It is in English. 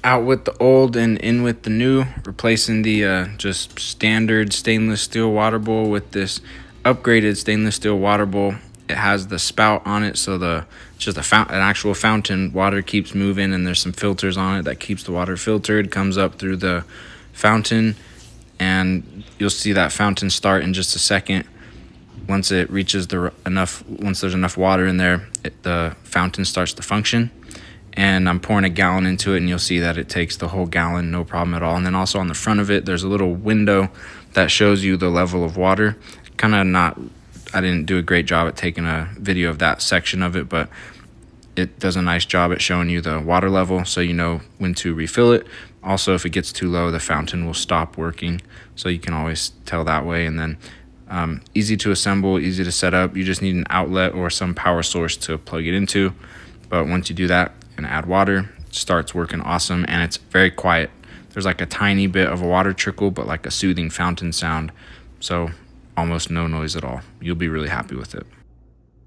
Out with the old and in with the new, replacing the just standard stainless steel water bowl with this upgraded stainless steel water bowl. It has the spout on it, so an actual fountain. Water keeps moving, and there's some filters on it that keeps the water filtered. Comes up through the fountain, and you'll see that fountain start in just a second. Once it reaches once there's enough water in there, the fountain starts to function. And I'm pouring a gallon into it, and you'll see that it takes the whole gallon, no problem at all. And then also on the front of it, there's a little window that shows you the level of water. I didn't do a great job at taking a video of that section of it, but it does a nice job at showing you the water level, so you know when to refill it. Also, if it gets too low, the fountain will stop working, so you can always tell that way. And then easy to assemble, easy to set up. You just need an outlet or some power source to plug it into. But once you do that and add water, it starts working awesome, and it's very quiet. There's like a tiny bit of a water trickle, but like a soothing fountain sound, so almost no noise at all. You'll be really happy with it.